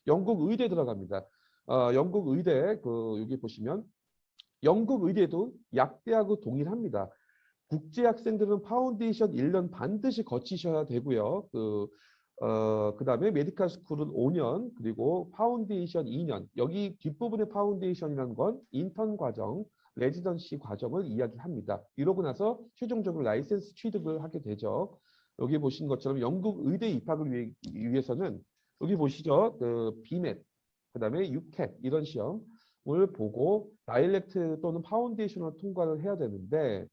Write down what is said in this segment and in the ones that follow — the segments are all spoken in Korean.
영국 의대 들어갑니다. 영국 의대 여기 보시면 영국 의대도 약대하고 동일합니다. 국제 학생들은 파운데이션 1년 반드시 거치셔야 되고요. 그다음에 메디컬 스쿨은 5년, 그리고 파운데이션 2년. 여기 뒷부분의 파운데이션이라는 건 인턴 과정, 레지던시 과정을 이야기합니다. 이러고 나서 최종적으로 라이센스 취득을 하게 되죠. 여기 보신 것처럼 영국 의대 입학을 위해서는 여기 보시죠. BMAT, 그다음에 UCAT 이런 시험을 보고 다이렉트 또는 파운데이션을 통과를 해야 되는데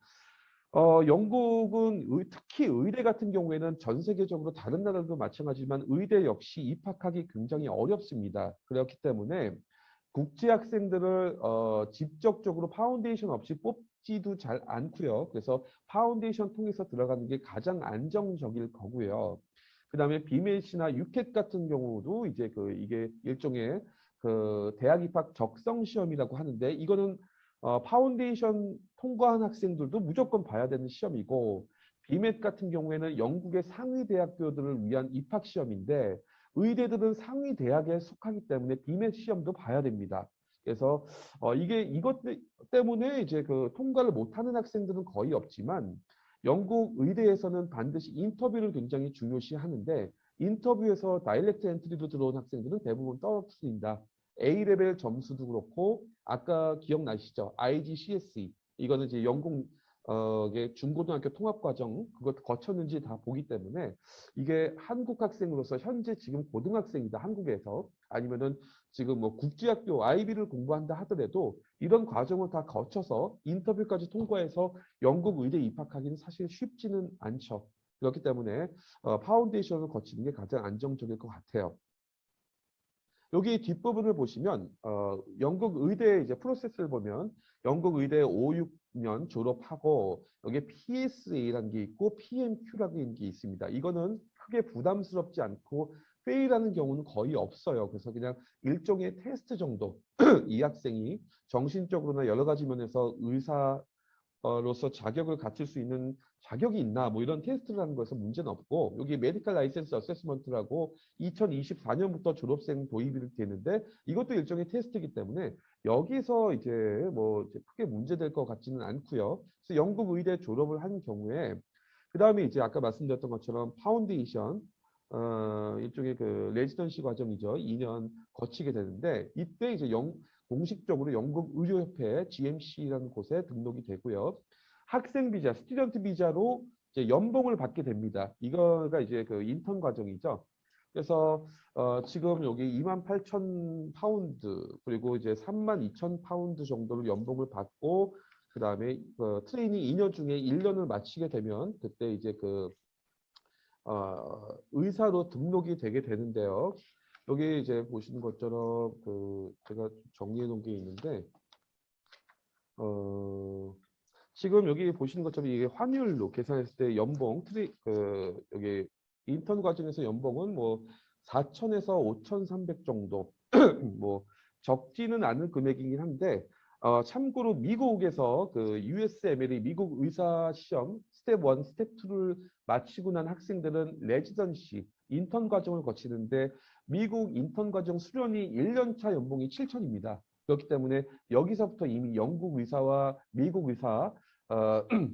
영국은 특히 의대 같은 경우에는 전 세계적으로 다른 나라들도 마찬가지지만 의대 역시 입학하기 굉장히 어렵습니다. 그렇기 때문에 국제 학생들을 직접적으로 파운데이션 없이 뽑지도 잘 않고요. 그래서 파운데이션 통해서 들어가는 게 가장 안정적일 거고요. 그다음에 BMAT나 UCAT 같은 경우도 이제 이게 일종의 대학 입학 적성 시험이라고 하는데 이거는 파운데이션 통과한 학생들도 무조건 봐야 되는 시험이고 BMAT 같은 경우에는 영국의 상위 대학교들을 위한 입학 시험인데 의대들은 상위 대학에 속하기 때문에 BMAT 시험도 봐야 됩니다. 그래서 이것 때문에 이제 통과를 못하는 학생들은 거의 없지만 영국 의대에서는 반드시 인터뷰를 굉장히 중요시 하는데 인터뷰에서 다이렉트 엔트리로 들어온 학생들은 대부분 떨어뜨린다. A레벨 점수도 그렇고 아까 기억나시죠? IGCSE 이거는 이제 영국 중고등학교 통합과정 그것 거쳤는지 다 보기 때문에 이게 한국 학생으로서 현재 지금 고등학생이다 한국에서 아니면은 지금 뭐 국제학교 IB를 공부한다 하더라도 이런 과정을 다 거쳐서 인터뷰까지 통과해서 영국 의대 입학하기는 사실 쉽지는 않죠. 그렇기 때문에 파운데이션을 거치는 게 가장 안정적일 것 같아요. 여기 뒷부분을 보시면 영국 의대 이제 프로세스를 보면 영국 의대 5, 6년 졸업하고 여기 PSA라는 게 있고 PMQ라는 게 있습니다. 이거는 크게 부담스럽지 않고 페일하는 경우는 거의 없어요. 그래서 그냥 일종의 테스트 정도 이 학생이 정신적으로나 여러 가지 면에서 의사로서 자격을 갖출 수 있는 자격이 있나 뭐 이런 테스트를 하는 거에서 문제는 없고 여기 메디컬 라이센스 어세스먼트라고 2024년부터 졸업생 도입이 되는데 이것도 일종의 테스트이기 때문에 여기서 이제 뭐 이제 크게 문제될 것 같지는 않고요. 그래서 영국 의대 졸업을 한 경우에 그 다음에 이제 아까 말씀드렸던 것처럼 파운데이션 일종의 레지던시 과정이죠. 2년 거치게 되는데 이때 이제 공식적으로 영국 의료협회 GMC라는 곳에 등록이 되고요. 학생 비자, 스튜던트 비자로 이제 연봉을 받게 됩니다. 이거가 이제 인턴 과정이죠. 그래서 지금 여기 28,000 파운드 그리고 이제 32,000 파운드 정도를 연봉을 받고 그 다음에 트레이닝 2년 중에 1년을 마치게 되면 그때 이제 의사로 등록이 되게 되는데요. 여기 이제 보시는 것처럼 제가 정리해 놓은 게 있는데 지금 여기 보시는 것처럼 이게 환율로 계산했을 때 연봉 여기 인턴 과정에서 연봉은 뭐 4,000에서 5,300 정도 뭐 적지는 않은 금액이긴 한데 참고로 미국에서 USMLE 미국 의사 시험 스텝 1, 스텝 2를 마치고 난 학생들은 레지던시 인턴 과정을 거치는데 미국 인턴 과정 수련이 1년차 연봉이 7,000입니다. 그렇기 때문에 여기서부터 이미 영국 의사와 미국 의사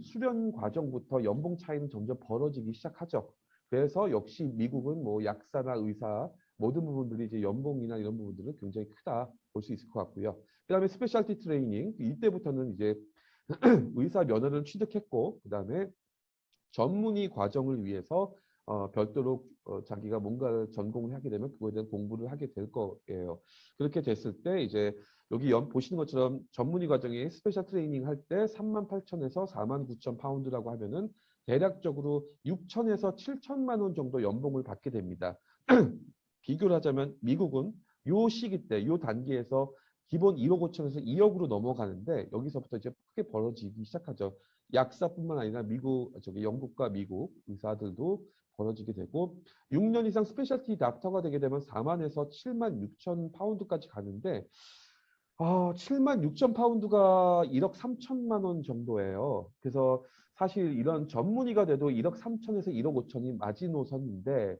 수련 과정부터 연봉 차이는 점점 벌어지기 시작하죠. 그래서 역시 미국은 뭐 약사나 의사 모든 부분들이 이제 연봉이나 이런 부분들은 굉장히 크다 볼 수 있을 것 같고요. 그다음에 스페셜티 트레이닝 이때부터는 이제 의사 면허를 취득했고 그다음에 전문의 과정을 위해서 별도로 자기가 뭔가를 전공을 하게 되면 그거에 대한 공부를 하게 될 거예요. 그렇게 됐을 때 이제 여기 보시는 것처럼 전문의 과정에 스페셜 트레이닝 할 때 38,000에서 49,000 파운드라고 하면은 대략적으로 6,000에서 7,000만 원 정도 연봉을 받게 됩니다. 비교를 하자면 미국은 요 시기 때, 요 단계에서 기본 1억 5천에서 2억으로 넘어가는데 여기서부터 이제 크게 벌어지기 시작하죠. 약사뿐만 아니라 영국과 미국 의사들도 벌어지게 되고 6년 이상 스페셜티 닥터가 되게 되면 4만에서 7만 6천 파운드까지 가는데 7만 6천 파운드가 1억 3천만 원 정도예요. 그래서 사실 이런 전문의가 돼도 1억 3천에서 1억 5천이 마지노선인데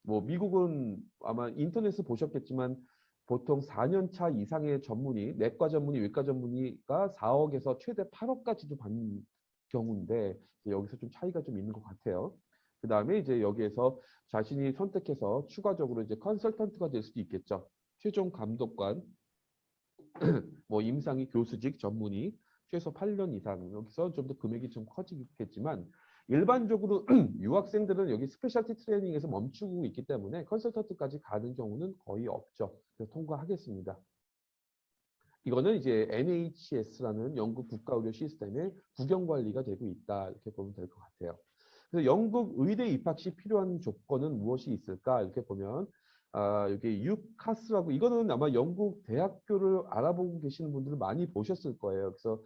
뭐 미국은 아마 인터넷에 보셨겠지만 보통 4년 차 이상의 전문의, 내과 전문의, 외과 전문의가 4억에서 최대 8억까지도 받는 경우인데 여기서 좀 차이가 좀 있는 것 같아요. 그 다음에 이제 여기에서 자신이 선택해서 추가적으로 이제 컨설턴트가 될 수도 있겠죠. 최종 감독관, 뭐 임상이 교수직 전문의 최소 8년 이상 여기서 좀 더 금액이 좀 커지겠지만 일반적으로 유학생들은 여기 스페셜티 트레이닝에서 멈추고 있기 때문에 컨설턴트까지 가는 경우는 거의 없죠. 그래서 통과하겠습니다. 이거는 이제 NHS라는 영국 국가의료 시스템의 국영관리가 되고 있다 이렇게 보면 될 것 같아요. 그래서 영국 의대 입학 시 필요한 조건은 무엇이 있을까 이렇게 보면 여기 유카스라고 이거는 아마 영국 대학교를 알아보고 계시는 분들은 많이 보셨을 거예요. 그래서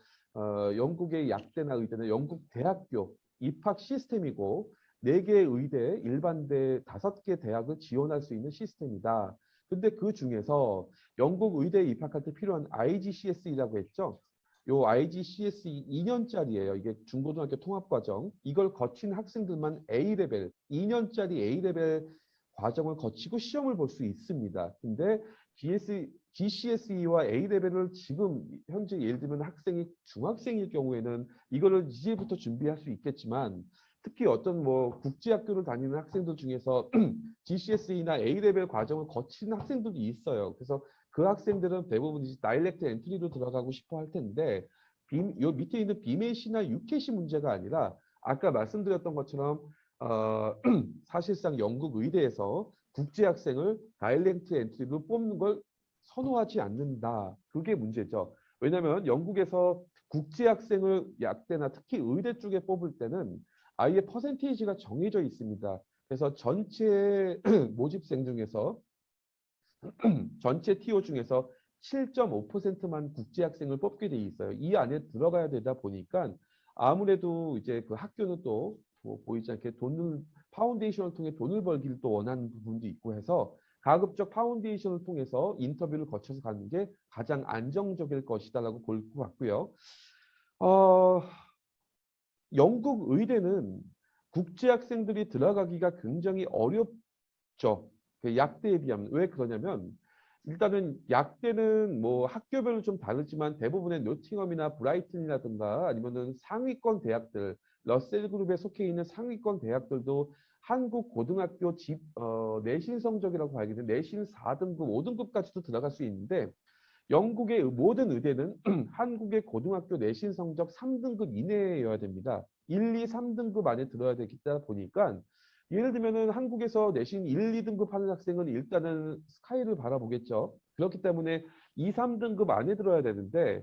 영국의 약대나 의대는 영국 대학교 입학 시스템이고 4개 의대, 일반대 5개 대학을 지원할 수 있는 시스템이다. 근데 그 중에서 영국 의대에 입학할 때 필요한 IGCSE라고 했죠. 요 IGCSE 2년짜리예요. 이게 중고등학교 통합과정. 이걸 거친 학생들만 A레벨, 2년짜리 A레벨 과정을 거치고 시험을 볼 수 있습니다. 근데 GCSE와 A레벨을 지금 현재 예를 들면 학생이 중학생일 경우에는 이거를 이제부터 준비할 수 있겠지만 특히 어떤 뭐 국제학교를 다니는 학생들 중에서 GCSE나 A레벨 과정을 거치는 학생들도 있어요. 그래서 그 학생들은 대부분 이제 다이렉트 엔트리로 들어가고 싶어 할 텐데 요 밑에 있는 비메시나 유캐시 문제가 아니라 아까 말씀드렸던 것처럼 사실상 영국 의대에서 국제 학생을 다이렉트 엔트리로 뽑는 걸 선호하지 않는다. 그게 문제죠. 왜냐하면 영국에서 국제 학생을 약대나 특히 의대 쪽에 뽑을 때는 아예 퍼센테이지가 정해져 있습니다. 그래서 전체 모집생 중에서 전체 TO 중에서 7.5%만 국제 학생을 뽑게 돼 있어요. 이 안에 들어가야 되다 보니까 아무래도 이제 그 학교는 또뭐 보이지 않게 돈을 파운데이션을 통해 돈을 벌기를 또 원하는 부분도 있고 해서 가급적 파운데이션을 통해서 인터뷰를 거쳐서 가는 게 가장 안정적일 것이다라고 볼 것 같고요. 어, 영국 의대는 국제 학생들이 들어가기가 굉장히 어렵죠. 그 약대에 비하면. 왜 그러냐면 일단은 약대는 뭐 학교별로 좀 다르지만 대부분의 노팅엄이나 브라이튼이라든가 아니면은 상위권 대학들, 러셀 그룹에 속해 있는 상위권 대학들도 한국 고등학교 내신 성적이라고 봐야겠는데 내신 4등급, 5등급까지도 들어갈 수 있는데 영국의 모든 의대는 한국의 고등학교 내신 성적 3등급 이내여야 됩니다. 1, 2, 3등급 안에 들어야 되기 보니까 예를 들면은 한국에서 내신 1, 2등급 하는 학생은 일단은 스카이를 바라보겠죠. 그렇기 때문에 2, 3등급 안에 들어야 되는데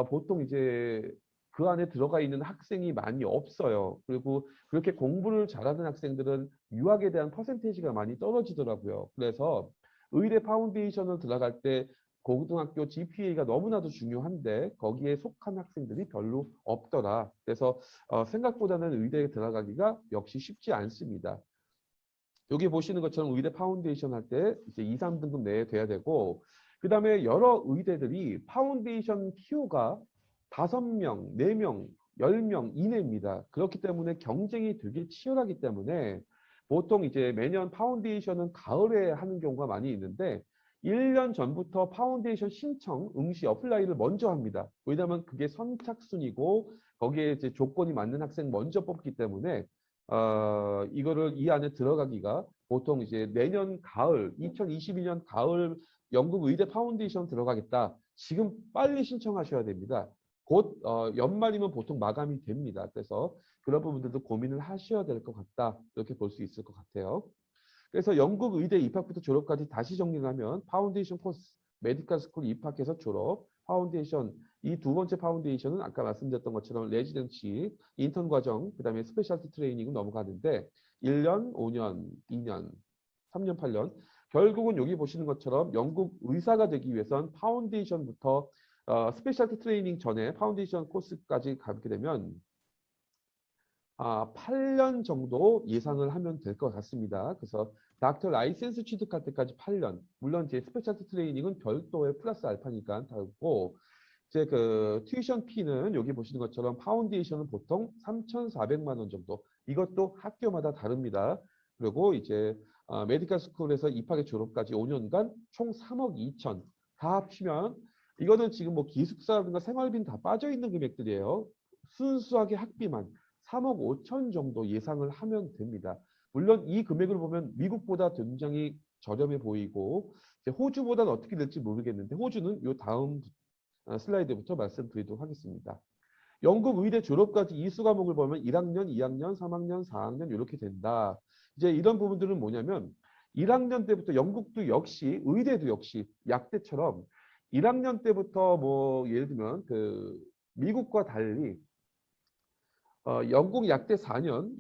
보통 이제 그 안에 들어가 있는 학생이 많이 없어요. 그리고 그렇게 공부를 잘하는 학생들은 유학에 대한 퍼센테이지가 많이 떨어지더라고요. 그래서 의대 파운데이션을 들어갈 때 고등학교 GPA가 너무나도 중요한데 거기에 속한 학생들이 별로 없더라. 그래서 생각보다는 의대에 들어가기가 역시 쉽지 않습니다. 여기 보시는 것처럼 의대 파운데이션 할 때 이제 2, 3등급 내에 돼야 되고 그다음에 여러 의대들이 파운데이션 TO가 5명, 4명, 10명 이내입니다. 그렇기 때문에 경쟁이 되게 치열하기 때문에 보통 이제 매년 파운데이션은 가을에 하는 경우가 많이 있는데 1년 전부터 파운데이션 신청, 응시, 어플라이를 먼저 합니다. 왜냐하면 그게 선착순이고 거기에 이제 조건이 맞는 학생 먼저 뽑기 때문에 이거를 이 안에 들어가기가 보통 이제 내년 가을, 2022년 가을 영국 의대 파운데이션 들어가겠다. 지금 빨리 신청하셔야 됩니다. 곧 연말이면 보통 마감이 됩니다. 그래서 그런 부분들도 고민을 하셔야 될 것 같다. 이렇게 볼 수 있을 것 같아요. 그래서 영국 의대 입학부터 졸업까지 다시 정리를 하면 파운데이션 코스, 메디컬 스쿨 입학해서 졸업, 파운데이션 이 두 번째 파운데이션은 아까 말씀드렸던 것처럼 레지던시, 인턴 과정, 그다음에 스페셜티 트레이닝은 넘어가는데 1년, 5년, 2년, 3년, 8년 결국은 여기 보시는 것처럼 영국 의사가 되기 위해선 파운데이션부터 스페셜티 트레이닝 전에 파운데이션 코스까지 가게 되면 8년 정도 예상을 하면 될 것 같습니다. 그래서 닥터 라이센스 취득할 때까지 8년. 물론 제 스페셜티 트레이닝은 별도의 플러스 알파니까 다르고 제 그 튜이션 피는 여기 보시는 것처럼 파운데이션은 보통 3,400만 원 정도. 이것도 학교마다 다릅니다. 그리고 이제 메디컬 스쿨에서 입학에 졸업까지 5년간 총 3억 2천 다 합치면 이거는 지금 뭐 기숙사라든가 생활비는 다 빠져 있는 금액들이에요. 순수하게 학비만 3억 5천 정도 예상을 하면 됩니다. 물론 이 금액을 보면 미국보다 굉장히 저렴해 보이고 이제 호주보다는 어떻게 될지 모르겠는데 호주는 요 다음 슬라이드부터 말씀드리도록 하겠습니다. 영국 의대 졸업까지 이수 과목을 보면 1학년, 2학년, 3학년, 4학년 이렇게 된다. 이제 이런 부분들은 뭐냐면 1학년 때부터 영국도 역시 의대도 역시 약대처럼 1학년 때부터 뭐 예를 들면 그 미국과 달리 영국 약대 4년,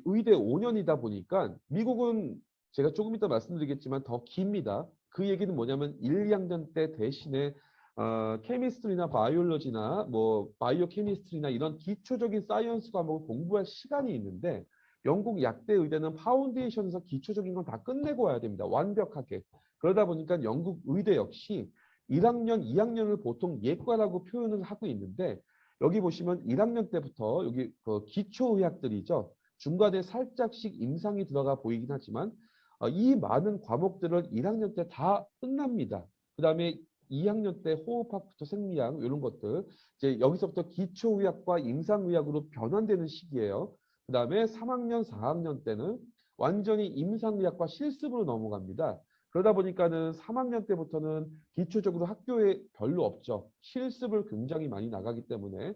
의대 5년이다 보니까 미국은 제가 조금 이따 말씀드리겠지만 더 깁니다. 그 얘기는 뭐냐면 1, 2학년 때 대신에 케미스트리나 바이올로지나 뭐 바이오 케미스트리나 이런 기초적인 사이언스 과목을 공부할 시간이 있는데 영국 약대 의대는 파운데이션에서 기초적인 건 다 끝내고 와야 됩니다. 완벽하게. 그러다 보니까 영국 의대 역시 1학년, 2학년을 보통 예과라고 표현을 하고 있는데 여기 보시면 1학년 때부터 여기 그 기초의학들이죠. 중간에 살짝씩 임상이 들어가 보이긴 하지만 이 많은 과목들을 1학년 때 다 끝납니다. 그 다음에 2학년 때 호흡학부터 생리학 이런 것들 이제 여기서부터 기초의학과 임상의학으로 변환되는 시기예요. 그 다음에 3학년, 4학년 때는 완전히 임상의학과 실습으로 넘어갑니다. 그러다 보니까는 3학년 때부터는 기초적으로 학교에 별로 없죠. 실습을 굉장히 많이 나가기 때문에